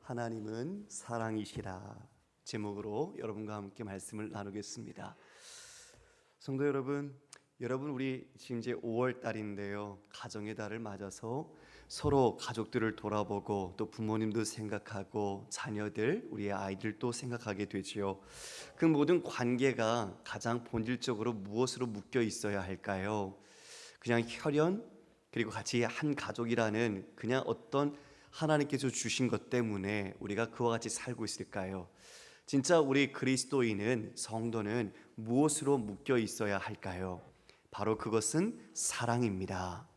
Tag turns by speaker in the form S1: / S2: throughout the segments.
S1: 하나님은 사랑이시라 제목으로 여러분과 함께 말씀을 나누겠습니다. 성도 여러분, 우리 지금 이제 5월 달인데요. 가정의 달을 맞아서 서로 가족들을 돌아보고 또 부모님도 생각하고 자녀들, 우리의 아이들도 생각하게 되지요. 그 모든 관계가 가장 본질적으로 무엇으로 묶여 있어야 할까요? 그냥 혈연, 그리고 같이 한 가족이라는 그냥 어떤 하나님께서 주신 것 때문에 우리가 그와 같이 살고 있을까요? 진짜 우리 그리스도인은, 성도는 무엇으로 묶여 있어야 할까요? 바로 그것은 사랑입니다.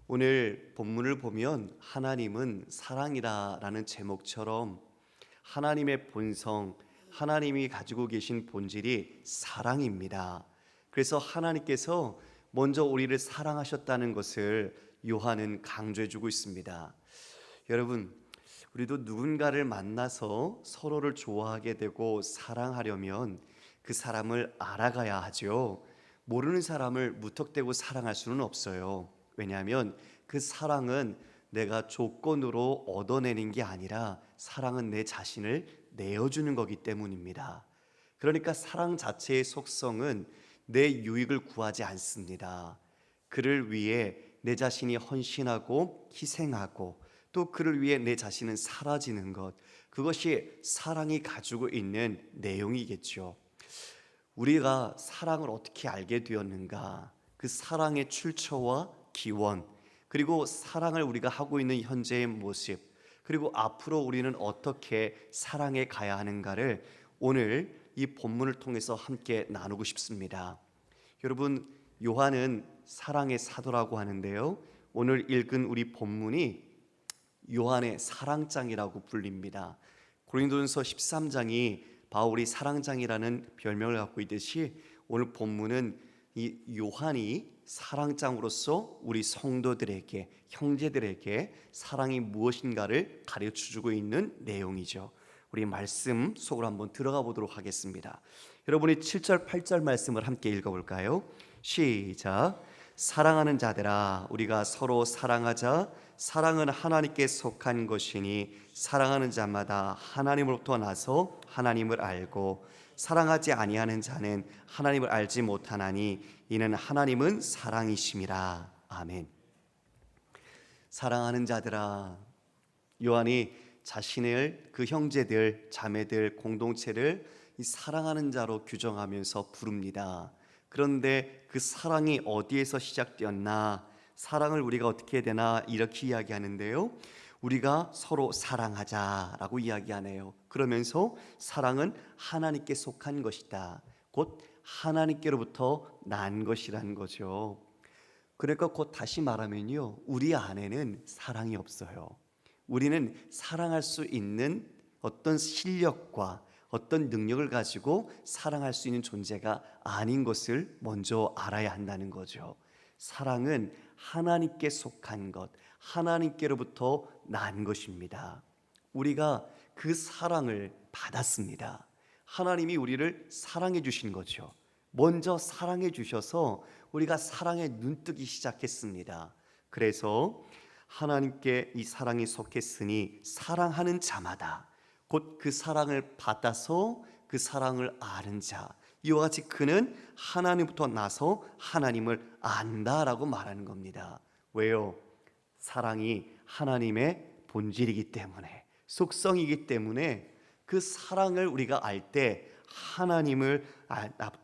S1: 오늘 본문을 보면 하나님은 사랑이라는 제목처럼 하나님의 본성, 하나님이 가지고 계신 본질이 사랑입니다. 그래서 하나님께서 먼저 우리를 사랑하셨다는 것을 요한은 강조해주고 있습니다. 여러분, 우리도 누군가를 만나서 서로를 좋아하게 되고 사랑하려면 그 사람을 알아가야 하죠. 모르는 사람을 무턱대고 사랑할 수는 없어요. 왜냐하면 그 사랑은 내가 조건으로 얻어내는 게 아니라 사랑은 내 자신을 내어주는 거기 때문입니다. 그러니까 사랑 자체의 속성은 내 유익을 구하지 않습니다. 그를 위해 내 자신이 헌신하고 희생하고 또 그를 위해 내 자신은 사라지는 것, 그것이 사랑이 가지고 있는 내용이겠죠. 우리가 사랑을 어떻게 알게 되었는가? 그 사랑의 출처와 기원, 그리고 사랑을 우리가 하고 있는 현재의 모습, 그리고 앞으로 우리는 어떻게 사랑해 가야 하는가를 오늘 이 본문을 통해서 함께 나누고 싶습니다. 여러분, 요한은 사랑의 사도라고 하는데요, 오늘 읽은 우리 본문이 요한의 사랑장이라고 불립니다. 고린도전서 13장이 바울이 사랑장이라는 별명을 갖고 있듯이 오늘 본문은 이 요한이 사랑장으로서 우리 성도들에게, 형제들에게 사랑이 무엇인가를 가르쳐주고 있는 내용이죠. 우리 말씀 속으로 한번 들어가 보도록 하겠습니다. 여러분이 7절 8절 말씀을 함께 읽어볼까요? 시작. 사랑하는 자들아, 우리가 서로 사랑하자. 사랑은 하나님께 속한 것이니 사랑하는 자마다 하나님으로부터 나서 하나님을 알고 사랑하지 아니하는 자는 하나님을 알지 못하나니 이는 하나님은 사랑이심이라. 아멘. 사랑하는 자들아, 요한이 자신을 그 형제들, 자매들, 공동체를 이 사랑하는 자로 규정하면서 부릅니다. 그런데 그 사랑이 어디에서 시작되었나? 사랑을 우리가 어떻게 해야 되나? 이렇게 이야기하는데요, 우리가 서로 사랑하자라고 이야기하네요. 그러면서 사랑은 하나님께 속한 것이다, 곧 하나님께로부터 난 것이라는 거죠. 그러니까 곧 다시 말하면요, 우리 안에는 사랑이 없어요. 우리는 사랑할 수 있는 어떤 실력과 어떤 능력을 가지고 사랑할 수 있는 존재가 아닌 것을 먼저 알아야 한다는 거죠. 사랑은 하나님께 속한 것, 하나님께로부터 난 것입니다. 우리가 그 사랑을 받았습니다. 하나님이 우리를 사랑해 주신 거죠. 먼저 사랑해 주셔서 우리가 사랑에 눈뜨기 시작했습니다. 그래서 하나님께 이 사랑이 속했으니 사랑하는 자마다, 곧 그 사랑을 받아서 그 사랑을 아는 자, 이와 같이 그는 하나님부터 나서 하나님을 안다라고 말하는 겁니다. 왜요? 사랑이 하나님의 본질이기 때문에, 속성이기 때문에 그 사랑을 우리가 알 때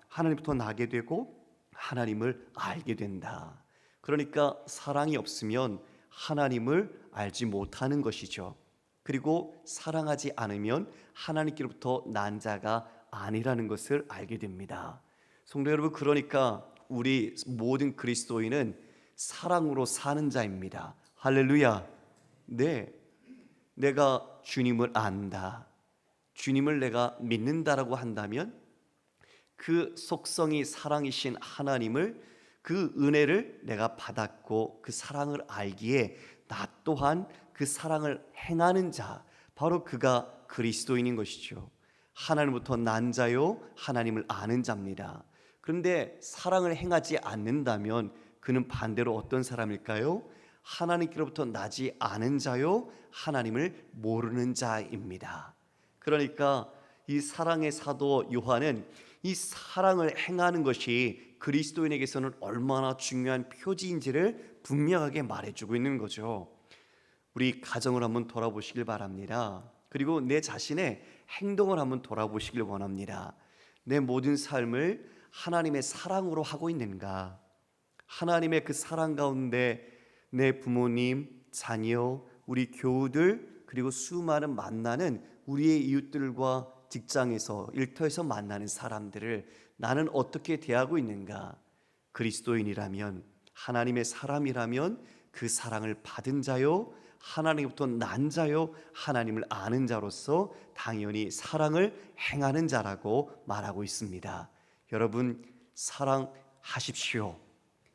S1: 하나님부터 나게 되고 하나님을 알게 된다. 그러니까 사랑이 없으면 하나님을 알지 못하는 것이죠. 그리고 사랑하지 않으면 하나님께로부터 난 자가 아니라는 것을 알게 됩니다. 성도 여러분, 그러니까 우리 모든 그리스도인은 사랑으로 사는 자입니다. 할렐루야. 네, 내가 주님을 안다, 주님을 내가 믿는다라고 한다면 그 속성이 사랑이신 하나님을, 그 은혜를 내가 받았고 그 사랑을 알기에 나 또한 그 사랑을 행하는 자, 바로 그가 그리스도인인 것이죠. 하나님부터 난 자요 하나님을 아는 자입니다. 그런데 사랑을 행하지 않는다면 그는 반대로 어떤 사람일까요? 하나님께로부터 나지 않은 자요 하나님을 모르는 자입니다. 그러니까 이 사랑의 사도 요한은 이 사랑을 행하는 것이 그리스도인에게서는 얼마나 중요한 표지인지를 분명하게 말해주고 있는 거죠. 우리 가정을 한번 돌아보시길 바랍니다. 그리고 내 자신의 행동을 한번 돌아보시길 원합니다. 내 모든 삶을 하나님의 사랑으로 하고 있는가? 하나님의 그 사랑 가운데 내 부모님, 자녀, 우리 교우들, 그리고 수많은 만나는 우리의 이웃들과 직장에서, 일터에서 만나는 사람들을 나는 어떻게 대하고 있는가? 그리스도인이라면, 하나님의 사람이라면 그 사랑을 받은 자요, 하나님부터 난 자요, 하나님을 아는 자로서 당연히 사랑을 행하는 자라고 말하고 있습니다. 여러분, 사랑하십시오.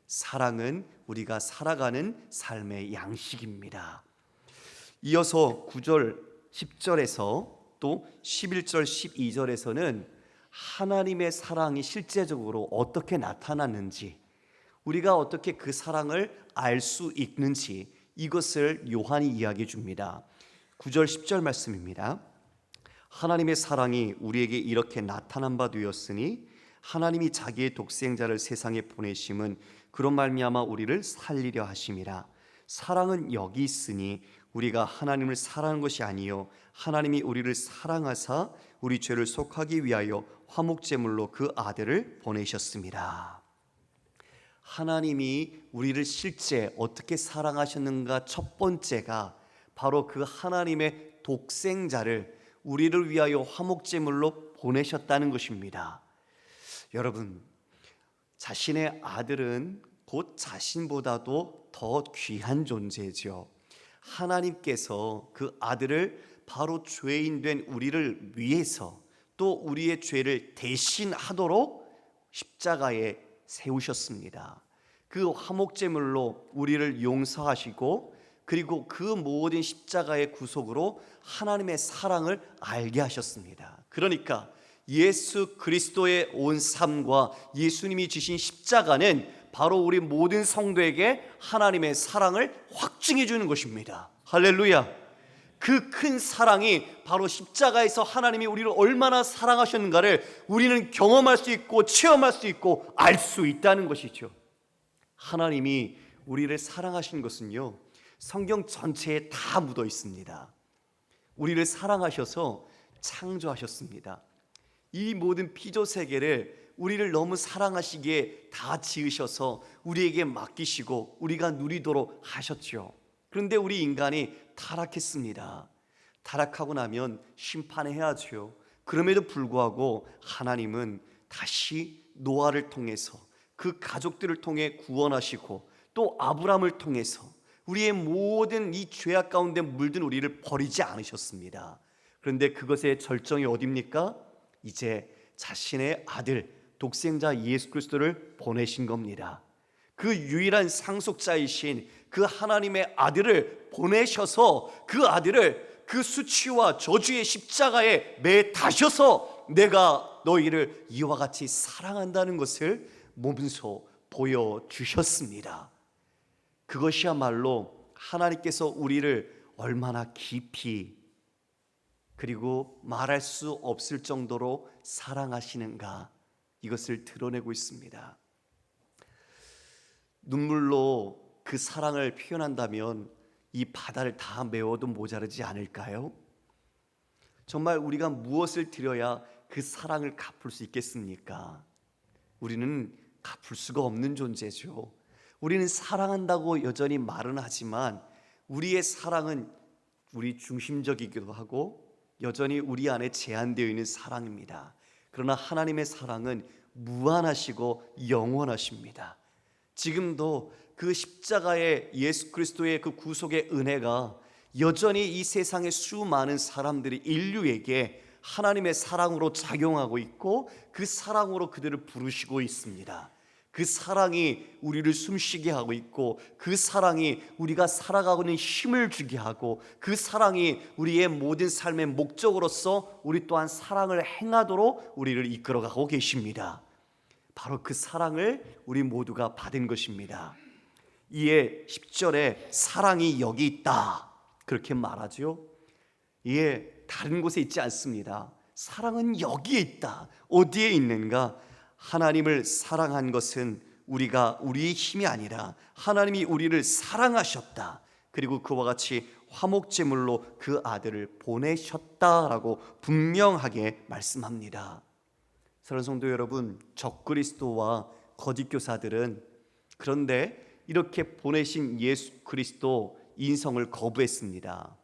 S1: 사랑은 우리가 살아가는 삶의 양식입니다. 이어서 9절, 10절에서 또 11절, 12절에서는 하나님의 사랑이 실제적으로 어떻게 나타났는지, 우리가 어떻게 그 사랑을 알 수 있는지, 이것을 요한이 이야기해 줍니다. 9절 10절 말씀입니다. 하나님의 사랑이 우리에게 이렇게 나타난 바 되었으니 하나님이 자기의 독생자를 세상에 보내심은 그런 말미암아 우리를 살리려 하심이라. 사랑은 여기 있으니 우리가 하나님을 사랑하는 것이 아니요 하나님이 우리를 사랑하사 우리 죄를 속하기 위하여 화목제물로 그 아들을 보내셨습니다. 하나님이 우리를 실제 어떻게 사랑하셨는가, 첫 번째가 바로 그 하나님의 독생자를 우리를 위하여 화목제물로 보내셨다는 것입니다. 여러분, 자신의 아들은 곧 자신보다도 더 귀한 존재죠. 하나님께서 그 아들을 바로 죄인 된 우리를 위해서, 또 우리의 죄를 대신하도록 십자가에 세우셨습니다. 그 화목제물로 우리를 용서하시고, 그리고 그 모든 십자가의 구속으로 하나님의 사랑을 알게 하셨습니다. 그러니까 예수 그리스도의 온 삶과 예수님이 지신 십자가는 바로 우리 모든 성도에게 하나님의 사랑을 확증해 주는 것입니다. 할렐루야. 그 큰 사랑이 바로 십자가에서 하나님이 우리를 얼마나 사랑하셨는가를 우리는 경험할 수 있고 체험할 수 있고 알 수 있다는 것이죠. 하나님이 우리를 사랑하신 것은요, 성경 전체에 다 묻어 있습니다. 우리를 사랑하셔서 창조하셨습니다. 이 모든 피조 세계를 우리를 너무 사랑하시기에 다 지으셔서 우리에게 맡기시고 우리가 누리도록 하셨죠. 그런데 우리 인간이 타락했습니다. 타락하고 나면 심판해야죠. 그럼에도 불구하고 하나님은 다시 노아를 통해서 그 가족들을 통해 구원하시고, 또 아브람을 통해서 우리의 모든 이 죄악 가운데 물든 우리를 버리지 않으셨습니다. 그런데 그것의 절정이 어디입니까? 이제 자신의 아들, 독생자 예수 그리스도를 보내신 겁니다. 그 유일한 상속자이신 그 하나님의 아들을 보내셔서 그 아들을 그 수치와 저주의 십자가에 매다셔서 내가 너희를 이와 같이 사랑한다는 것을 몸소 보여주셨습니다. 그것이야말로 하나님께서 우리를 얼마나 깊이, 그리고 말할 수 없을 정도로 사랑하시는가, 이것을 드러내고 있습니다. 눈물로 그 사랑을 표현한다면 이 바다를 다 메워도 모자르지 않을까요? 정말 우리가 무엇을 드려야 그 사랑을 갚을 수 있겠습니까? 우리는 갚을 수가 없는 존재죠. 우리는 사랑한다고 여전히 말은 하지만 우리의 사랑은 우리 중심적이기도 하고 여전히 우리 안에 제한되어 있는 사랑입니다. 그러나 하나님의 사랑은 무한하시고 영원하십니다. 지금도 그 십자가의 예수 그리스도의 그 구속의 은혜가 여전히 이 세상의 수많은 사람들이, 인류에게 하나님의 사랑으로 작용하고 있고, 그 사랑으로 그들을 부르시고 있습니다. 그 사랑이 우리를 숨쉬게 하고 있고, 그 사랑이 우리가 살아가고 있는 힘을 주게 하고, 그 사랑이 우리의 모든 삶의 목적으로서 우리 또한 사랑을 행하도록 우리를 이끌어가고 계십니다. 바로 그 사랑을 우리 모두가 받은 것입니다. 이에 10절에 사랑이 여기 있다 그렇게 말하죠. 이에 다른 곳에 있지 않습니다. 사랑은 여기에 있다. 어디에 있는가? 하나님을 사랑한 것은 우리의 힘이 아니라 하나님이 우리를 사랑하셨다. 그리고 그와 같이 화목제물로 그 아들을 보내셨다라고 분명하게 말씀합니다. 사랑하는 성도 여러분, 적그리스도와 거짓 교사들은 그런데 이렇게 보내신 예수 그리스도 인성을 거부했습니다.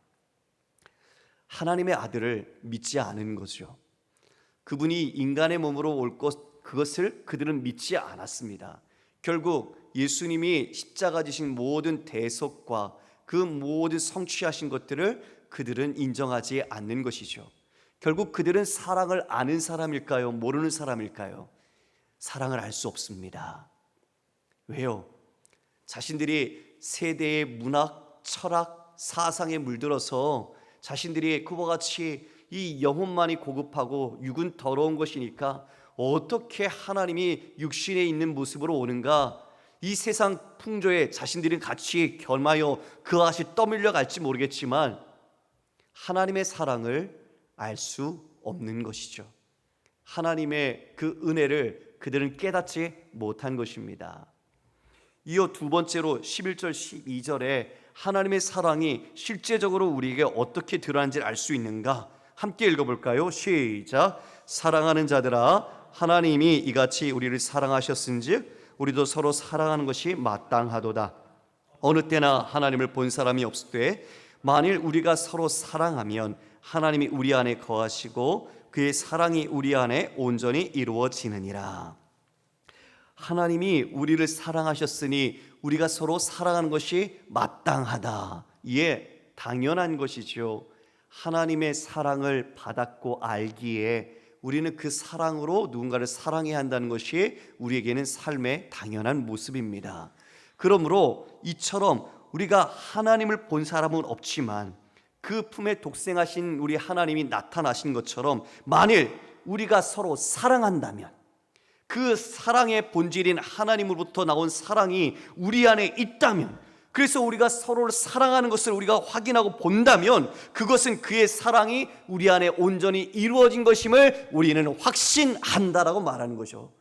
S1: 하나님의 아들을 믿지 않은 거죠. 그분이 인간의 몸으로 올 것, 그것을 그들은 믿지 않았습니다. 결국 예수님이 십자가 지신 모든 대속과 그 모든 성취하신 것들을 그들은 인정하지 않는 것이죠. 결국 그들은 사랑을 아는 사람일까요? 모르는 사람일까요? 사랑을 알 수 없습니다. 왜요? 자신들이 세대의 문학, 철학, 사상에 물들어서 자신들이 그와 같이 이 영혼만이 고급하고 육은 더러운 것이니까 어떻게 하나님이 육신에 있는 모습으로 오는가, 이 세상 풍조에 자신들이 같이 겸하여 그것이 떠밀려 갈지 모르겠지만 하나님의 사랑을 알 수 없는 것이죠. 하나님의 그 은혜를 그들은 깨닫지 못한 것입니다. 이어 두 번째로 11절 12절에 하나님의 사랑이 실제적으로 우리에게 어떻게 드러난지를 알 수 있는가? 함께 읽어볼까요? 시작. 사랑하는 자들아, 하나님이 이같이 우리를 사랑하셨은즉 우리도 서로 사랑하는 것이 마땅하도다. 어느 때나 하나님을 본 사람이 없을 때 만일 우리가 서로 사랑하면 하나님이 우리 안에 거하시고 그의 사랑이 우리 안에 온전히 이루어지느니라. 하나님이 우리를 사랑하셨으니 우리가 서로 사랑하는 것이 마땅하다. 이에 당연한 것이죠. 하나님의 사랑을 받았고 알기에 우리는 그 사랑으로 누군가를 사랑해야 한다는 것이 우리에게는 삶의 당연한 모습입니다. 그러므로 이처럼 우리가 하나님을 본 사람은 없지만 그 품에 독생하신 우리 하나님이 나타나신 것처럼 만일 우리가 서로 사랑한다면 그 사랑의 본질인 하나님으로부터 나온 사랑이 우리 안에 있다면, 그래서 우리가 서로를 사랑하는 것을 우리가 확인하고 본다면 그것은 그의 사랑이 우리 안에 온전히 이루어진 것임을 우리는 확신한다라고 말하는 거죠.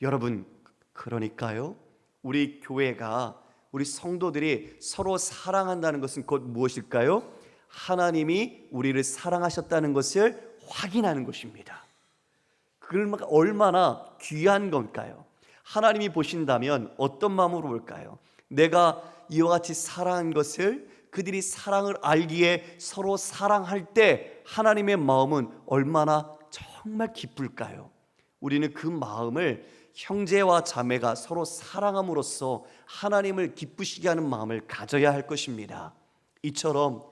S1: 여러분, 그러니까요, 우리 교회가, 우리 성도들이 서로 사랑한다는 것은 곧 무엇일까요? 하나님이 우리를 사랑하셨다는 것을 확인하는 것입니다. 그걸 얼마나 귀한 건가요? 하나님이 보신다면 어떤 마음으로 볼까요? 내가 이와 같이 사랑한 것을 그들이 사랑을 알기에 서로 사랑할 때 하나님의 마음은 얼마나 정말 기쁠까요? 우리는 그 마음을 형제와 자매가 서로 사랑함으로써 하나님을 기쁘시게 하는 마음을 가져야 할 것입니다. 이처럼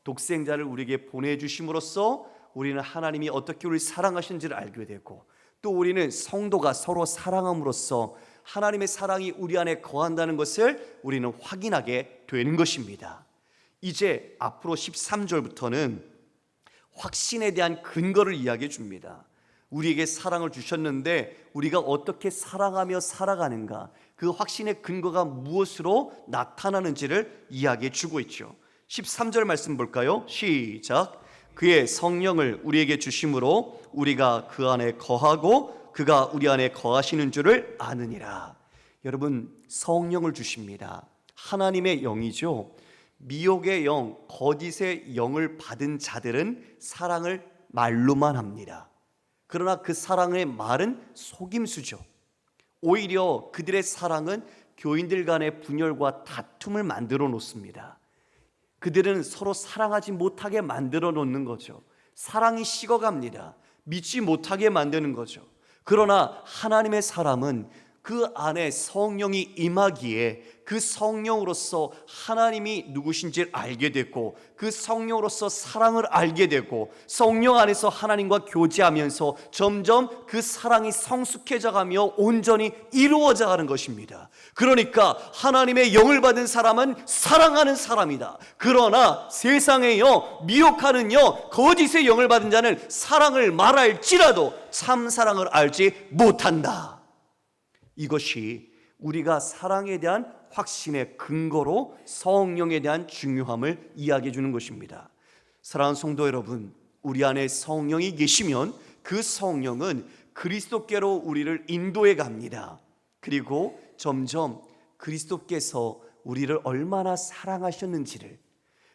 S1: 독생자를 우리에게 보내주심으로써 우리는 하나님이 어떻게 우리를 사랑하시는지를 알게 되고, 또 우리는 성도가 서로 사랑함으로써 하나님의 사랑이 우리 안에 거한다는 것을 우리는 확인하게 되는 것입니다. 이제 앞으로 13절부터는 확신에 대한 근거를 이야기해 줍니다. 우리에게 사랑을 주셨는데 우리가 어떻게 사랑하며 살아가는가, 그 확신의 근거가 무엇으로 나타나는지를 이야기해 주고 있죠. 13절 말씀 볼까요? 시작. 그의 성령을 우리에게 주심으로 우리가 그 안에 거하고 그가 우리 안에 거하시는 줄을 아느니라. 여러분, 성령을 주십니다. 하나님의 영이죠. 미혹의 영, 거짓의 영을 받은 자들은 사랑을 말로만 합니다. 그러나 그 사랑의 말은 속임수죠. 오히려 그들의 사랑은 교인들 간의 분열과 다툼을 만들어 놓습니다. 그들은 서로 사랑하지 못하게 만들어 놓는 거죠. 사랑이 식어갑니다. 믿지 못하게 만드는 거죠. 그러나 하나님의 사람은 그 안에 성령이 임하기에 그 성령으로서 하나님이 누구신지를 알게 되고, 그 성령으로서 사랑을 알게 되고, 성령 안에서 하나님과 교제하면서 점점 그 사랑이 성숙해져가며 온전히 이루어져 가는 것입니다. 그러니까 하나님의 영을 받은 사람은 사랑하는 사람이다. 그러나 세상의 영, 미혹하는 영, 거짓의 영을 받은 자는 사랑을 말할지라도 참 사랑을 알지 못한다. 이것이 우리가 사랑에 대한 확신의 근거로 성령에 대한 중요함을 이야기해 주는 것입니다. 사랑하는 성도 여러분, 우리 안에 성령이 계시면 그 성령은 그리스도께로 우리를 인도해 갑니다. 그리고 점점 그리스도께서 우리를 얼마나 사랑하셨는지를,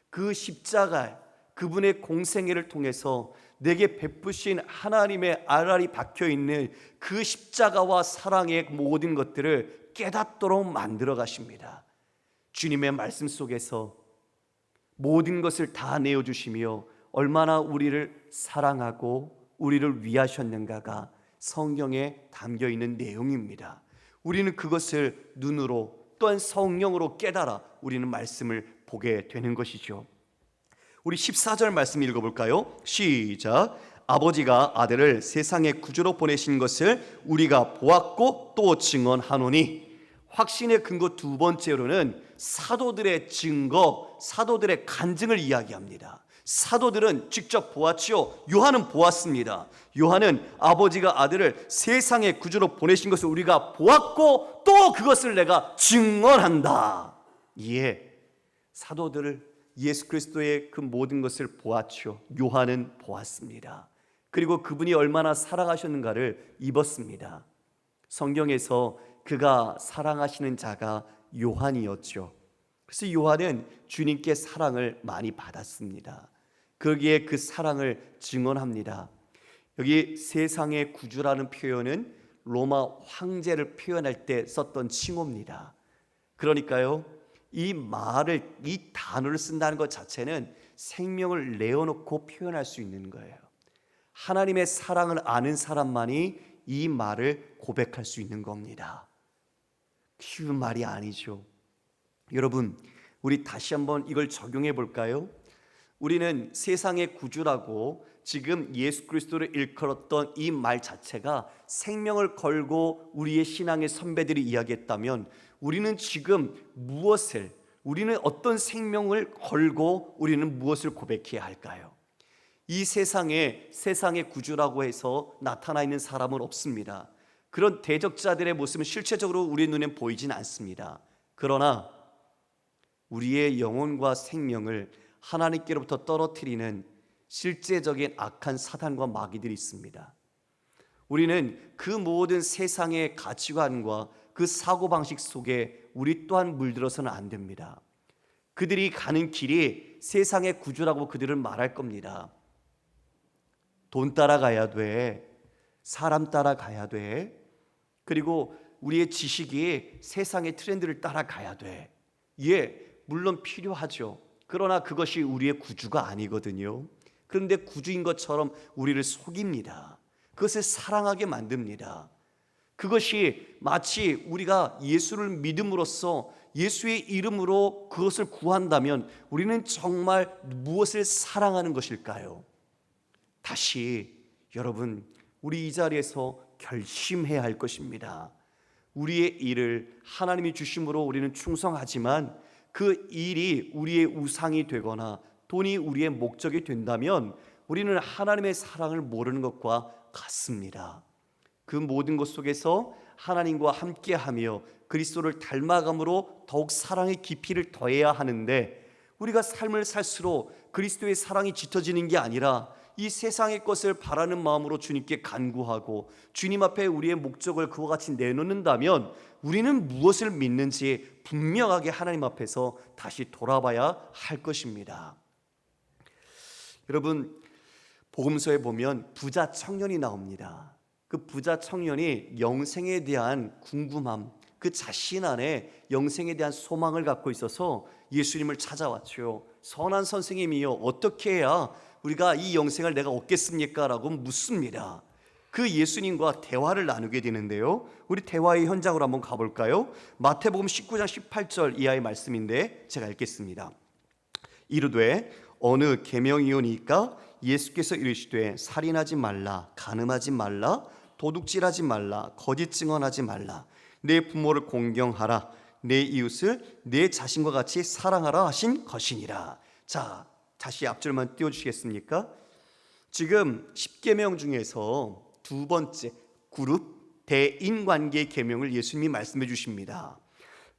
S1: 그 십자가, 그분의 공생애를 통해서 내게 베푸신 하나님의 알알이 박혀있는 그 십자가와 사랑의 모든 것들을 깨닫도록 만들어 가십니다. 주님의 말씀 속에서 모든 것을 다 내어주시며 얼마나 우리를 사랑하고 우리를 위하셨는가가 성경에 담겨있는 내용입니다. 우리는 그것을 눈으로 또한 성령으로 깨달아 우리는 말씀을 보게 되는 것이죠. 우리 14절 말씀 읽어볼까요? 시작. 아버지가 아들을 세상의 구주로 보내신 것을 우리가 보았고 또 증언하노니. 확신의 근거 두 번째로는 사도들의 증거, 사도들의 간증을 이야기합니다. 사도들은 직접 보았지요. 요한은 보았습니다. 요한은 아버지가 아들을 세상의 구주로 보내신 것을 우리가 보았고 또 그것을 내가 증언한다. 예, 사도들을 예수 그리스도의 그 모든 것을 보았죠. 요한은 보았습니다. 그리고 그분이 얼마나 사랑하셨는가를 입었습니다. 성경에서 그가 사랑하시는 자가 요한이었죠. 그래서 요한은 주님께 사랑을 많이 받았습니다. 거기에 그 사랑을 증언합니다. 여기 세상의 구주라는 표현은 로마 황제를 표현할 때 썼던 칭호입니다. 그러니까요, 이 말을, 이 단어를 쓴다는 것 자체는 생명을 내어놓고 표현할 수 있는 거예요. 하나님의 사랑을 아는 사람만이 이 말을 고백할 수 있는 겁니다. 쉬운 말이 아니죠. 여러분, 우리 다시 한번 이걸 적용해 볼까요? 우리는 세상의 구주라고 지금 예수 그리스도를 일컬었던 이 말 자체가 생명을 걸고 우리의 신앙의 선배들이 이야기했다면, 우리는 지금 우리는 어떤 생명을 걸고 우리는 무엇을 고백해야 할까요? 이 세상의 구주라고 해서 나타나 있는 사람은 없습니다. 그런 대적자들의 모습은 실체적으로 우리 눈에 보이진 않습니다. 그러나 우리의 영혼과 생명을 하나님께로부터 떨어뜨리는 실제적인 악한 사단과 마귀들이 있습니다. 우리는 그 모든 세상의 가치관과 그 사고방식 속에 우리 또한 물들어서는 안 됩니다. 그들이 가는 길이 세상의 구주라고 그들을 말할 겁니다. 돈 따라가야 돼. 사람 따라가야 돼. 그리고 우리의 지식이 세상의 트렌드를 따라가야 돼. 예, 물론 필요하죠. 그러나 그것이 우리의 구주가 아니거든요. 그런데 구주인 것처럼 우리를 속입니다. 그것을 사랑하게 만듭니다. 그것이 마치 우리가 예수를 믿음으로써 예수의 이름으로 그것을 구한다면 우리는 정말 무엇을 사랑하는 것일까요? 다시 여러분, 우리 이 자리에서 결심해야 할 것입니다. 우리의 일을 하나님이 주심으로 우리는 충성하지만 그 일이 우리의 우상이 되거나 돈이 우리의 목적이 된다면 우리는 하나님의 사랑을 모르는 것과 같습니다. 그 모든 것 속에서 하나님과 함께하며 그리스도를 닮아감으로 더욱 사랑의 깊이를 더해야 하는데, 우리가 삶을 살수록 그리스도의 사랑이 짙어지는 게 아니라 이 세상의 것을 바라는 마음으로 주님께 간구하고 주님 앞에 우리의 목적을 그와 같이 내놓는다면 우리는 무엇을 믿는지 분명하게 하나님 앞에서 다시 돌아봐야 할 것입니다. 여러분, 복음서에 보면 부자 청년이 나옵니다. 그 부자 청년이 영생에 대한 궁금함, 그 자신 안에 영생에 대한 소망을 갖고 있어서 예수님을 찾아왔죠. 선한 선생님이여, 어떻게 해야 우리가 이 영생을 내가 얻겠습니까? 라고 묻습니다. 그 예수님과 대화를 나누게 되는데요, 우리 대화의 현장으로 한번 가볼까요? 마태복음 19장 18절 이하의 말씀인데 제가 읽겠습니다. 이르되 어느 계명이오니까 예수께서 이르시되 살인하지 말라, 간음하지 말라, 도둑질하지 말라, 거짓 증언하지 말라, 내 부모를 공경하라, 내 이웃을 내 자신과 같이 사랑하라 하신 것이니라. 자, 다시 앞줄만 띄워주시겠습니까? 지금 10계명 중에서 두 번째 그룹, 대인관계의 계명을 예수님이 말씀해 주십니다.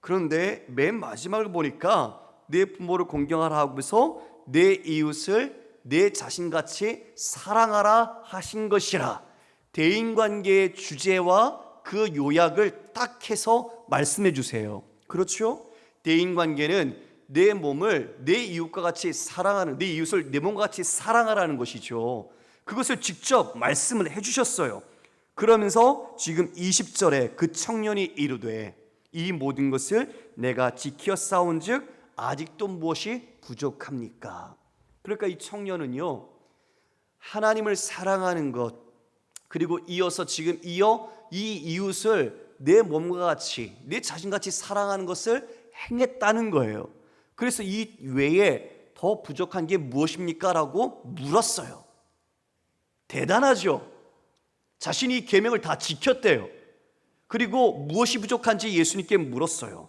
S1: 그런데 맨 마지막을 보니까 내 부모를 공경하라 하고서 내 이웃을 내 자신같이 사랑하라 하신 것이라. 대인관계의 주제와 그 요약을 딱 해서 말씀해 주세요. 그렇죠? 대인관계는 내 몸을 내 이웃과 같이 사랑하는, 내 이웃을 내 몸과 같이 사랑하라는 것이죠. 그것을 직접 말씀을 해 주셨어요. 그러면서 지금 20절에 그 청년이 이르되 이 모든 것을 내가 지켜 싸운즉 아직도 무엇이 부족합니까? 그러니까 이 청년은요, 하나님을 사랑하는 것, 그리고 이어서 지금 이어 이 이웃을 내 몸과 같이, 내 자신같이 사랑하는 것을 행했다는 거예요. 그래서 이 외에 더 부족한 게 무엇입니까? 라고 물었어요. 대단하죠? 자신이 이 계명을 다 지켰대요. 그리고 무엇이 부족한지 예수님께 물었어요.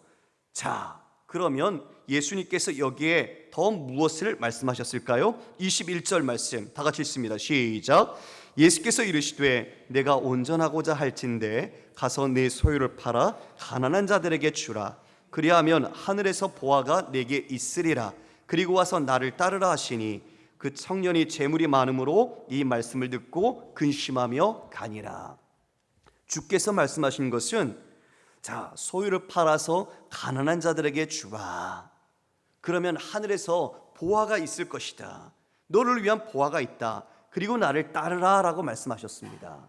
S1: 자, 그러면 예수님께서 여기에 더 무엇을 말씀하셨을까요? 21절 말씀 다 같이 읽습니다. 시작. 예수께서 이르시되 내가 온전하고자 할진대 가서 내 소유를 팔아 가난한 자들에게 주라. 그리하면 하늘에서 보화가 내게 있으리라. 그리고 와서 나를 따르라 하시니 그 청년이 재물이 많음으로 이 말씀을 듣고 근심하며 가니라. 주께서 말씀하신 것은, 자, 소유를 팔아서 가난한 자들에게 주라. 그러면 하늘에서 보화가 있을 것이다. 너를 위한 보화가 있다. 그리고 나를 따르라 라고 말씀하셨습니다.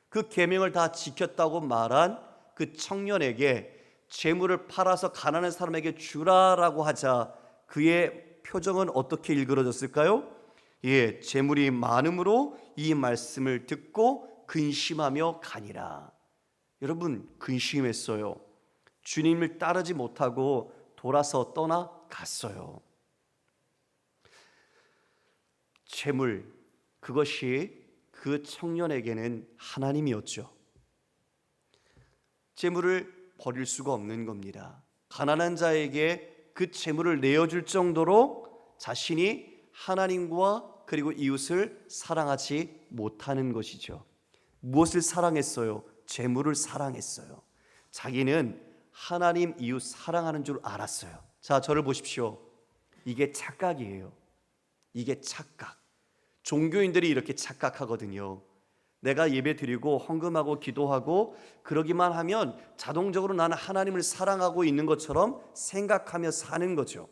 S1: 그 계명을 다 지켰다고 말한 그 청년에게 재물을 팔아서 가난한 사람에게 주라라고 하자 그의 표정은 어떻게 일그러졌을까요? 예, 재물이 많음으로 이 말씀을 듣고 근심하며 가니라. 여러분, 근심했어요. 주님을 따르지 못하고 돌아서 떠나갔어요. 재물, 그것이 그 청년에게는 하나님이었죠. 재물을 버릴 수가 없는 겁니다. 가난한 자에게 그 재물을 내어줄 정도로 자신이 하나님과 그리고 이웃을 사랑하지 못하는 것이죠. 무엇을 사랑했어요? 재물을 사랑했어요. 자기는 하나님, 이웃 사랑하는 줄 알았어요. 자, 저를 보십시오. 이게 착각이에요. 이게 착각. 종교인들이 이렇게 착각하거든요. 내가 예배 드리고 헌금하고 기도하고 그러기만 하면 자동적으로 나는 하나님을 사랑하고 있는 것처럼 생각하며 사는 거죠.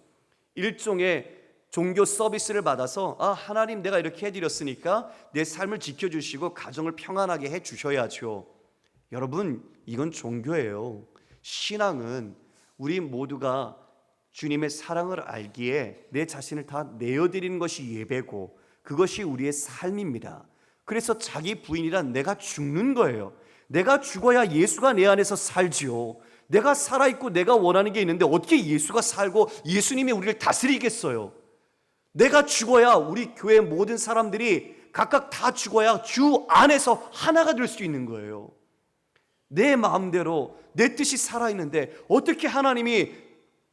S1: 일종의 종교 서비스를 받아서, 아, 하나님 내가 이렇게 해드렸으니까 내 삶을 지켜주시고 가정을 평안하게 해주셔야죠. 여러분, 이건 종교예요. 신앙은 우리 모두가 주님의 사랑을 알기에 내 자신을 다 내어드리는 것이 예배고 그것이 우리의 삶입니다. 그래서 자기 부인이란 내가 죽는 거예요. 내가 죽어야 예수가 내 안에서 살지요. 내가 살아있고 내가 원하는 게 있는데 어떻게 예수가 살고 예수님이 우리를 다스리겠어요? 내가 죽어야 우리 교회 모든 사람들이 각각 다 죽어야 주 안에서 하나가 될 수 있는 거예요. 내 마음대로 내 뜻이 살아있는데 어떻게 하나님이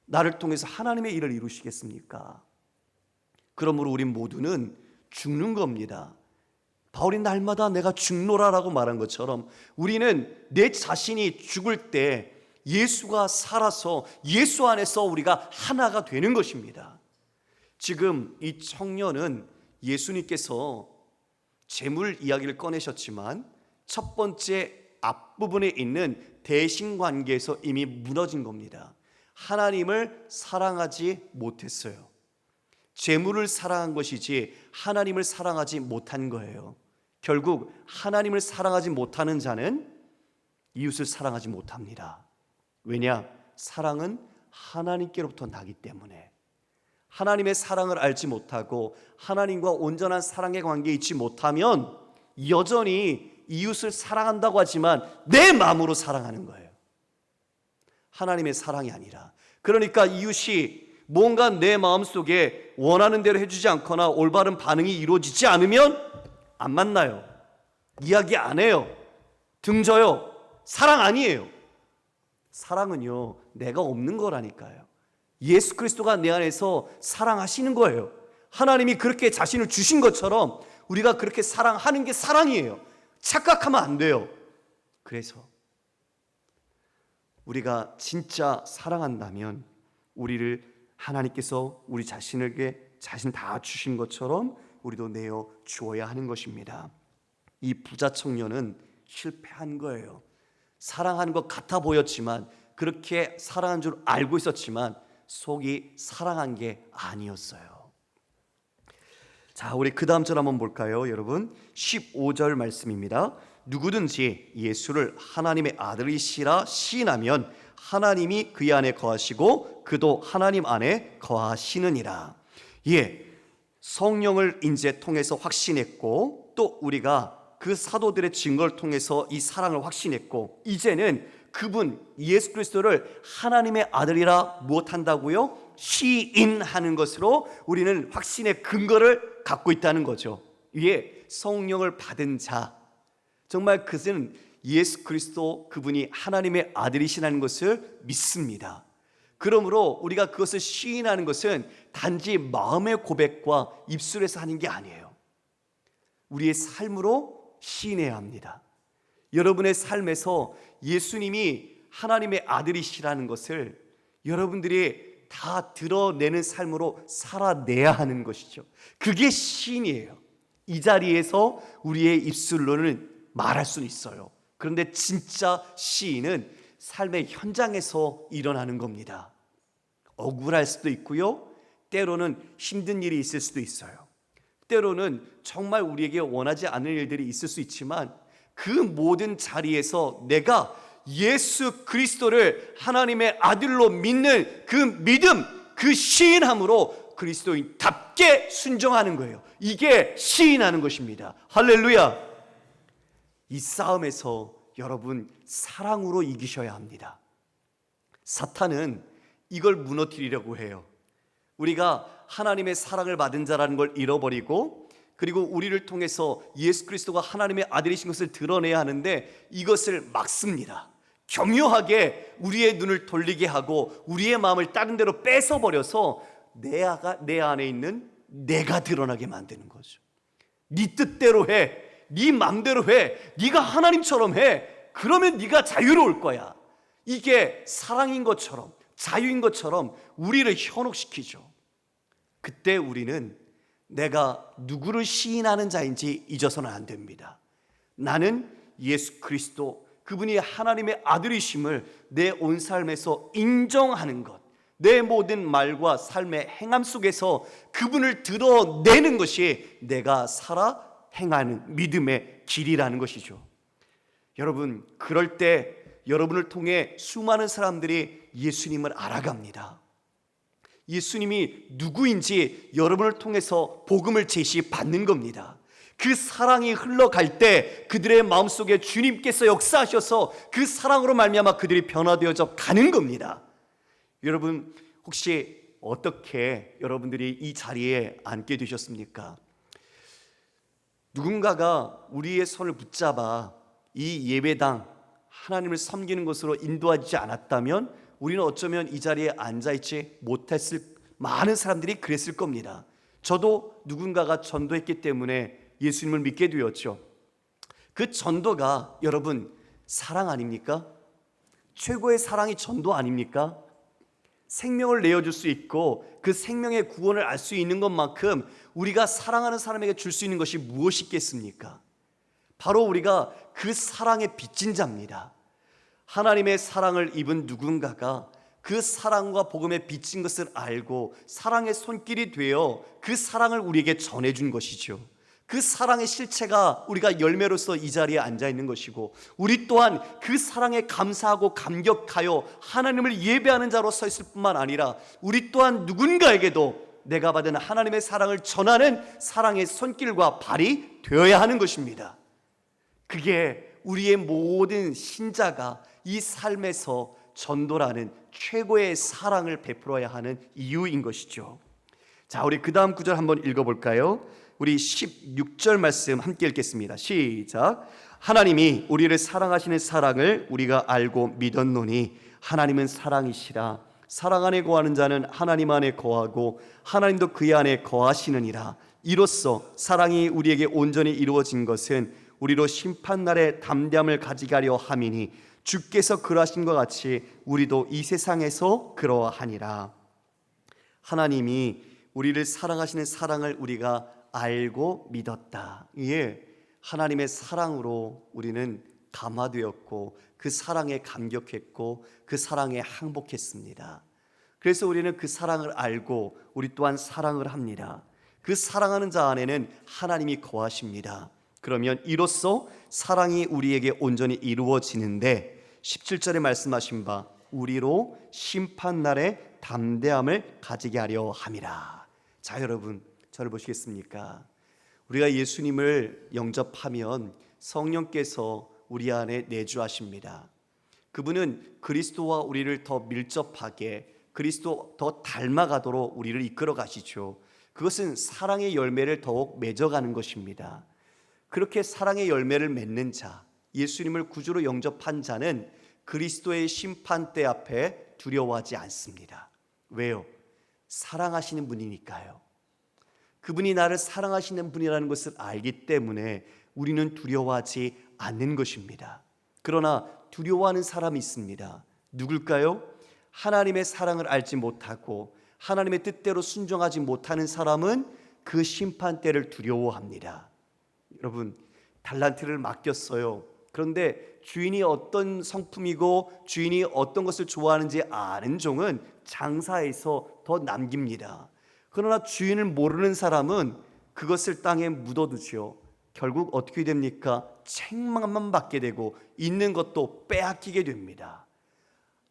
S1: 나를 통해서 하나님의 일을 이루시겠습니까? 그러므로 우리 모두는 죽는 겁니다. 바울이 날마다 내가 죽노라라고 말한 것처럼 우리는 내 자신이 죽을 때 예수가 살아서 예수 안에서 우리가 하나가 되는 것입니다. 지금 이 청년은 예수님께서 재물 이야기를 꺼내셨지만 첫 번째 앞부분에 있는 대신관계에서 이미 무너진 겁니다. 하나님을 사랑하지 못했어요. 재물을 사랑한 것이지 하나님을 사랑하지 못한 거예요. 결국 하나님을 사랑하지 못하는 자는 이웃을 사랑하지 못합니다. 왜냐? 사랑은 하나님께로부터 나기 때문에. 하나님의 사랑을 알지 못하고 하나님과 온전한 사랑의 관계에 있지 못하면 여전히 이웃을 사랑한다고 하지만 내 마음으로 사랑하는 거예요. 하나님의 사랑이 아니라. 그러니까 이웃이 뭔가 내 마음속에 원하는 대로 해주지 않거나 올바른 반응이 이루어지지 않으면 안 만나요. 이야기 안 해요. 등져요. 사랑 아니에요. 사랑은요, 내가 없는 거라니까요. 예수 그리스도가 내 안에서 사랑하시는 거예요. 하나님이 그렇게 자신을 주신 것처럼 우리가 그렇게 사랑하는 게 사랑이에요. 착각하면 안 돼요. 그래서 우리가 진짜 사랑한다면 우리를 하나님께서 우리 자신에게 자신 다 주신 것처럼 우리도 내어 주어야 하는 것입니다. 이 부자 청년은 실패한 거예요. 사랑하는 것 같아 보였지만, 그렇게 사랑한 줄 알고 있었지만 속이 사랑한 게 아니었어요. 자, 우리 그 다음 절 한번 볼까요, 여러분? 15절 말씀입니다. 누구든지 예수를 하나님의 아들이시라 시인하면 하나님이 그의 안에 거하시고 그도 하나님 안에 거하시느니라. 성령을 이제 통해서 확신했고, 또 우리가 그 사도들의 증거를 통해서 이 사랑을 확신했고, 이제는 그분 예수 그리스도를 하나님의 아들이라 무엇한다고요? 시인하는 것으로 우리는 확신의 근거를 갖고 있다는 거죠. 성령을 받은 자, 정말 그것은 예수 그리스도 그분이 하나님의 아들이시라는 것을 믿습니다. 그러므로 우리가 그것을 시인하는 것은 단지 마음의 고백과 입술에서 하는 게 아니에요. 우리의 삶으로 시인해야 합니다. 여러분의 삶에서 예수님이 하나님의 아들이시라는 것을 여러분들이 다 드러내는 삶으로 살아내야 하는 것이죠. 그게 시인이에요. 이 자리에서 우리의 입술로는 말할 수는 있어요. 그런데 진짜 시인은 삶의 현장에서 일어나는 겁니다. 억울할 수도 있고요, 때로는 힘든 일이 있을 수도 있어요. 때로는 정말 우리에게 원하지 않는 일들이 있을 수 있지만, 그 모든 자리에서 내가 예수 그리스도를 하나님의 아들로 믿는 그 믿음, 그 시인함으로 그리스도인답게 순종하는 거예요. 이게 시인하는 것입니다. 할렐루야. 이 싸움에서 여러분 사랑으로 이기셔야 합니다. 사탄은 이걸 무너뜨리려고 해요. 우리가 하나님의 사랑을 받은 자라는 걸 잃어버리고, 그리고 우리를 통해서 예수 그리스도가 하나님의 아들이신 것을 드러내야 하는데 이것을 막습니다. 교묘하게 우리의 눈을 돌리게 하고 우리의 마음을 다른 데로 뺏어버려서 내 안에 있는 내가 드러나게 만드는 거죠. 네 뜻대로 해, 네 마음대로 해, 네가 하나님처럼 해, 그러면 네가 자유로울 거야. 이게 사랑인 것처럼, 자유인 것처럼 우리를 현혹시키죠. 그때 우리는 내가 누구를 시인하는 자인지 잊어서는 안 됩니다. 나는 예수 그리스도, 그분이 하나님의 아들이심을 내 온 삶에서 인정하는 것, 내 모든 말과 삶의 행함 속에서 그분을 드러내는 것이 내가 살아 행하는 믿음의 길이라는 것이죠. 여러분, 그럴 때 여러분을 통해 수많은 사람들이 예수님을 알아갑니다. 예수님이 누구인지 여러분을 통해서 복음을 제시받는 겁니다. 그 사랑이 흘러갈 때 그들의 마음속에 주님께서 역사하셔서 그 사랑으로 말미암아 그들이 변화되어져 가는 겁니다. 여러분, 혹시 어떻게 여러분들이 이 자리에 앉게 되셨습니까? 누군가가 우리의 손을 붙잡아 이 예배당, 하나님을 섬기는 것으로 인도하지 않았다면 우리는 어쩌면 이 자리에 앉아있지 못했을, 많은 사람들이 그랬을 겁니다. 저도 누군가가 전도했기 때문에 예수님을 믿게 되었죠. 그 전도가 여러분 사랑 아닙니까? 최고의 사랑이 전도 아닙니까? 생명을 내어줄 수 있고 그 생명의 구원을 알 수 있는 것만큼 우리가 사랑하는 사람에게 줄 수 있는 것이 무엇이 있겠습니까? 바로 우리가 그 사랑의 빚진 자입니다. 하나님의 사랑을 입은 누군가가 그 사랑과 복음에 빚진 것을 알고 사랑의 손길이 되어 그 사랑을 우리에게 전해준 것이죠. 그 사랑의 실체가 우리가 열매로서 이 자리에 앉아있는 것이고, 우리 또한 그 사랑에 감사하고 감격하여 하나님을 예배하는 자로 서 있을 뿐만 아니라 우리 또한 누군가에게도 내가 받은 하나님의 사랑을 전하는 사랑의 손길과 발이 되어야 하는 것입니다. 그게 우리의 모든 신자가 이 삶에서 전도라는 최고의 사랑을 베풀어야 하는 이유인 것이죠. 자, 우리 그 다음 구절 한번 읽어볼까요? 우리 16절 말씀 함께 읽겠습니다. 시작. 하나님이 우리를 사랑하시는 사랑을 우리가 알고 믿었노니 하나님은 사랑이시라. 사랑 안에 거하는 자는 하나님 안에 거하고 하나님도 그의 안에 거하시느니라. 이로써 사랑이 우리에게 온전히 이루어진 것은 우리로 심판날에 담대함을 가지게 하려 함이니 주께서 그러하신 것 같이 우리도 이 세상에서 그러하니라. 하나님이 우리를 사랑하시는 사랑을 우리가 알고 믿었다. 이에 하나님의 사랑으로 우리는 감화되었고 그 사랑에 감격했고 그 사랑에 항복했습니다. 그래서 우리는 그 사랑을 알고 우리 또한 사랑을 합니다. 그 사랑하는 자 안에는 하나님이 거하십니다. 그러면 이로써 사랑이 우리에게 온전히 이루어지는데 17절에 말씀하신 바 우리로 심판날에 담대함을 가지게 하려 함이라. 자, 여러분, 저를 보시겠습니까? 우리가 예수님을 영접하면 성령께서 우리 안에 내주하십니다. 그분은 그리스도와 우리를 더 밀접하게, 그리스도 더 닮아가도록 우리를 이끌어 가시죠. 그것은 사랑의 열매를 더욱 맺어가는 것입니다. 그렇게 사랑의 열매를 맺는 자, 예수님을 구주로 영접한 자는 그리스도의 심판대 앞에 두려워하지 않습니다. 왜요? 사랑하시는 분이니까요. 그분이 나를 사랑하시는 분이라는 것을 알기 때문에 우리는 두려워하지 않는 것입니다. 그러나 두려워하는 사람이 있습니다. 누굴까요? 하나님의 사랑을 알지 못하고 하나님의 뜻대로 순종하지 못하는 사람은 그 심판대를 두려워합니다. 여러분, 달란트를 맡겼어요. 그런데 주인이 어떤 성품이고 주인이 어떤 것을 좋아하는지 아는 종은 장사해서 더 남깁니다. 그러나 주인을 모르는 사람은 그것을 땅에 묻어두죠. 결국 어떻게 됩니까? 책망만 받게 되고 있는 것도 빼앗기게 됩니다.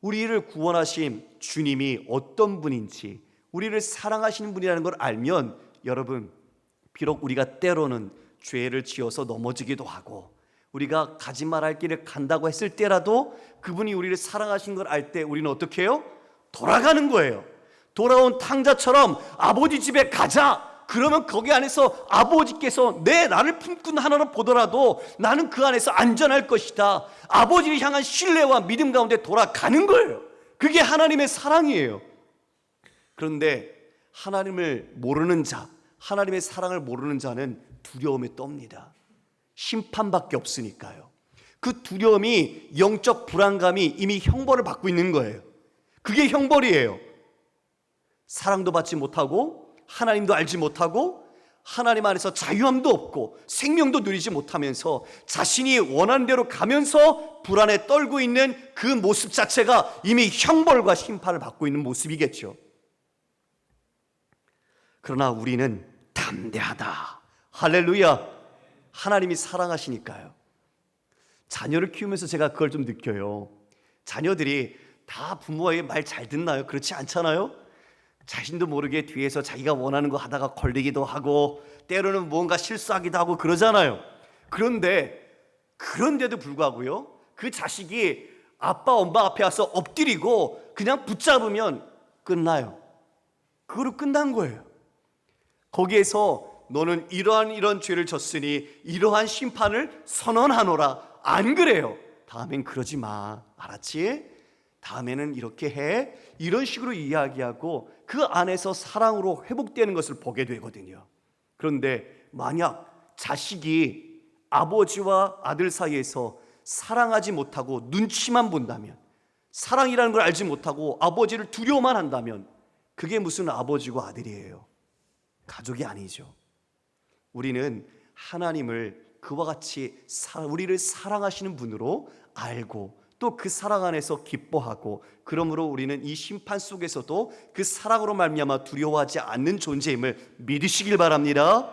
S1: 우리를 구원하신 주님이 어떤 분인지, 우리를 사랑하시는 분이라는 걸 알면 여러분, 비록 우리가 때로는 죄를 지어서 넘어지기도 하고 우리가 가지 말할 길을 간다고 했을 때라도 그분이 우리를 사랑하신 걸 알 때 우리는 어떻게 해요? 돌아가는 거예요. 돌아온 탕자처럼 아버지 집에 가자. 그러면 거기 안에서 아버지께서 내 나를 품꾼 하나로 보더라도 나는 그 안에서 안전할 것이다. 아버지를 향한 신뢰와 믿음 가운데 돌아가는 거예요. 그게 하나님의 사랑이에요. 그런데 하나님을 모르는 자, 하나님의 사랑을 모르는 자는 두려움에 떱니다. 심판밖에 없으니까요. 그 두려움이 영적 불안감이 이미 형벌을 받고 있는 거예요. 그게 형벌이에요. 사랑도 받지 못하고 하나님도 알지 못하고 하나님 안에서 자유함도 없고 생명도 누리지 못하면서 자신이 원하는 대로 가면서 불안에 떨고 있는 그 모습 자체가 이미 형벌과 심판을 받고 있는 모습이겠죠. 그러나 우리는 담대하다. 할렐루야. 하나님이 사랑하시니까요. 자녀를 키우면서 제가 그걸 좀 느껴요. 자녀들이 다 부모의 말 잘 듣나요? 그렇지 않잖아요? 자신도 모르게 뒤에서 자기가 원하는 거 하다가 걸리기도 하고 때로는 뭔가 실수하기도 하고 그러잖아요. 그런데도 불구하고요, 그 자식이 아빠 엄마 앞에 와서 엎드리고 그냥 붙잡으면 끝나요. 그거로 끝난 거예요. 거기에서 너는 이런 죄를 졌으니 이러한 심판을 선언하노라. 안 그래요. 다음엔 그러지 마. 알았지? 다음에는 이렇게 해. 이런 식으로 이야기하고 그 안에서 사랑으로 회복되는 것을 보게 되거든요. 그런데 만약 자식이 아버지와 아들 사이에서 사랑하지 못하고 눈치만 본다면, 사랑이라는 걸 알지 못하고 아버지를 두려워만 한다면 그게 무슨 아버지고 아들이에요? 가족이 아니죠. 우리는 하나님을 그와 같이 우리를 사랑하시는 분으로 알고 또 그 사랑 안에서 기뻐하고, 그러므로 우리는 이 심판 속에서도 그 사랑으로 말미암아 두려워하지 않는 존재임을 믿으시길 바랍니다.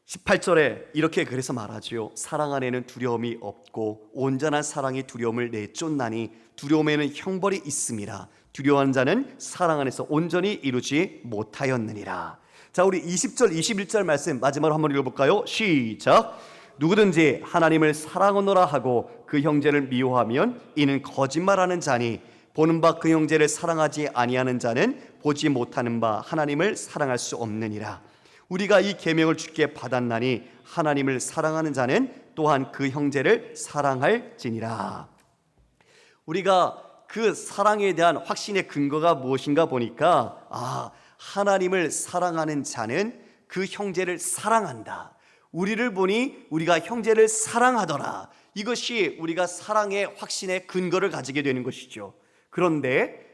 S1: 18절에 이렇게 그래서 말하지요. 사랑 안에는 두려움이 없고 온전한 사랑이 두려움을 내쫓나니 두려움에는 형벌이 있음이라. 두려워하는 자는 사랑 안에서 온전히 이루지 못하였느니라. 자, 우리 20절 21절 말씀 마지막으로 한번 읽어볼까요? 시작. 누구든지 하나님을 사랑하노라 하고 그 형제를 미워하면 이는 거짓말하는 자니 보는 바 그 형제를 사랑하지 아니하는 자는 보지 못하는 바 하나님을 사랑할 수 없느니라. 우리가 이 계명을 주께 받았나니 하나님을 사랑하는 자는 또한 그 형제를 사랑할지니라. 우리가 그 사랑에 대한 확신의 근거가 무엇인가 보니까 하나님을 사랑하는 자는 그 형제를 사랑한다. 우리를 보니 우리가 형제를 사랑하더라. 이것이 우리가 사랑의 확신의 근거를 가지게 되는 것이죠. 그런데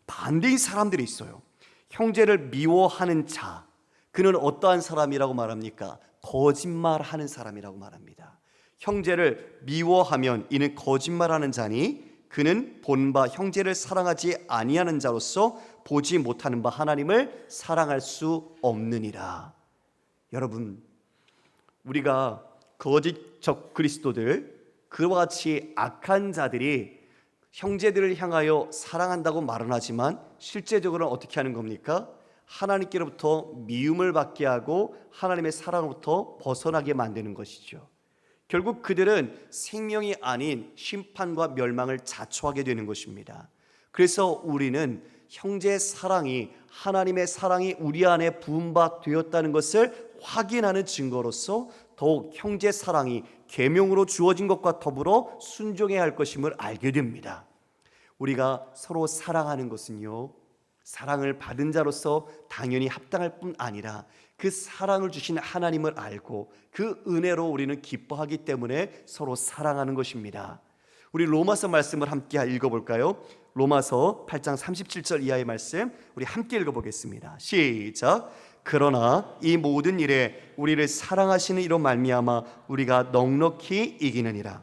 S1: 반대인 사람들이 있어요. 형제를 미워하는 자, 그는 어떠한 사람이라고 말합니까? 거짓말하는 사람이라고 말합니다. 형제를 미워하면 이는 거짓말하는 자니 그는 본바 형제를 사랑하지 아니하는 자로서 보지 못하는 바 하나님을 사랑할 수 없느니라. 여러분, 우리가 거짓적 그리스도들, 그와 같이 악한 자들이 형제들을 향하여 사랑한다고 말은 하지만 실제적으로는 어떻게 하는 겁니까? 하나님께로부터 미움을 받게 하고 하나님의 사랑으로부터 벗어나게 만드는 것이죠. 결국 그들은 생명이 아닌 심판과 멸망을 자초하게 되는 것입니다. 그래서 우리는 형제의 사랑이, 하나님의 사랑이 우리 안에 부음바 되었다는 것을 확인하는 증거로서 더욱 형제 사랑이 계명으로 주어진 것과 더불어 순종해야 할 것임을 알게 됩니다. 우리가 서로 사랑하는 것은요, 사랑을 받은 자로서 당연히 합당할 뿐 아니라 그 사랑을 주신 하나님을 알고 그 은혜로 우리는 기뻐하기 때문에 서로 사랑하는 것입니다. 우리 로마서 말씀을 함께 읽어볼까요? 로마서 8장 37절 이하의 말씀 우리 함께 읽어보겠습니다. 시작. 그러나 이 모든 일에 우리를 사랑하시는 이로 말미암아 우리가 넉넉히 이기느니라.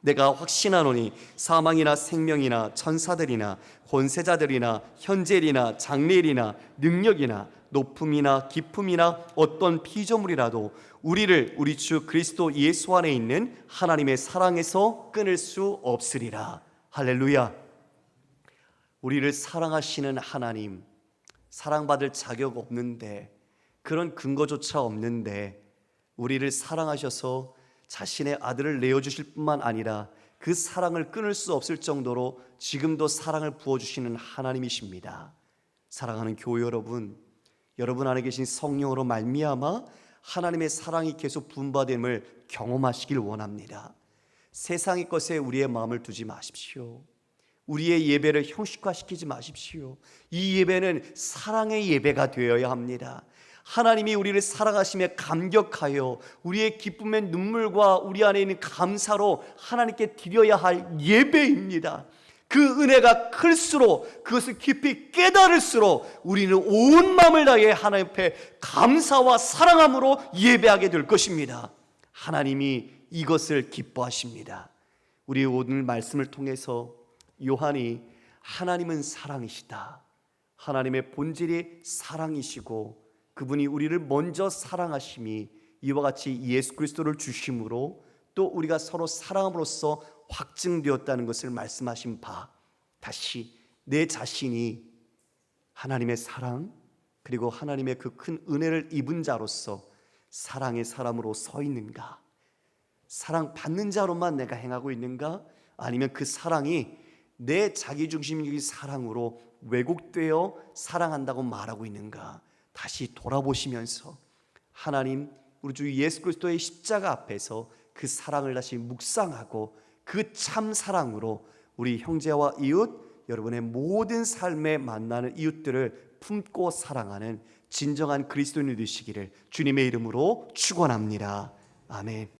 S1: 내가 확신하노니 사망이나 생명이나 천사들이나 권세자들이나 현재일이나 장래일이나 능력이나 높음이나 깊음이나 어떤 피조물이라도 우리를 우리 주 그리스도 예수 안에 있는 하나님의 사랑에서 끊을 수 없으리라. 할렐루야. 우리를 사랑하시는 하나님, 사랑받을 자격 없는데, 그런 근거조차 없는데 우리를 사랑하셔서 자신의 아들을 내어주실 뿐만 아니라 그 사랑을 끊을 수 없을 정도로 지금도 사랑을 부어주시는 하나님이십니다. 사랑하는 교회 여러분, 여러분 안에 계신 성령으로 말미암아 하나님의 사랑이 계속 분바됨을 경험하시길 원합니다. 세상의 것에 우리의 마음을 두지 마십시오. 우리의 예배를 형식화시키지 마십시오. 이 예배는 사랑의 예배가 되어야 합니다. 하나님이 우리를 사랑하심에 감격하여 우리의 기쁨의 눈물과 우리 안에 있는 감사로 하나님께 드려야 할 예배입니다. 그 은혜가 클수록, 그것을 깊이 깨달을수록 우리는 온 마음을 다해 하나님 앞에 감사와 사랑함으로 예배하게 될 것입니다. 하나님이 이것을 기뻐하십니다. 우리 오늘 말씀을 통해서 요한이 하나님은 사랑이시다, 하나님의 본질이 사랑이시고 그분이 우리를 먼저 사랑하심이 이와 같이 예수 그리스도를 주심으로 또 우리가 서로 사랑함으로써 확증되었다는 것을 말씀하신 바, 다시 내 자신이 하나님의 사랑 그리고 하나님의 그 큰 은혜를 입은 자로서 사랑의 사람으로 서 있는가, 사랑 받는 자로만 내가 행하고 있는가, 아니면 그 사랑이 내 자기중심적인 사랑으로 왜곡되어 사랑한다고 말하고 있는가, 다시 돌아보시면서 하나님, 우리 주 예수 그리스도의 십자가 앞에서 그 사랑을 다시 묵상하고 그 참 사랑으로 우리 형제와 이웃, 여러분의 모든 삶에 만나는 이웃들을 품고 사랑하는 진정한 그리스도인이 되시기를 주님의 이름으로 축원합니다. 아멘.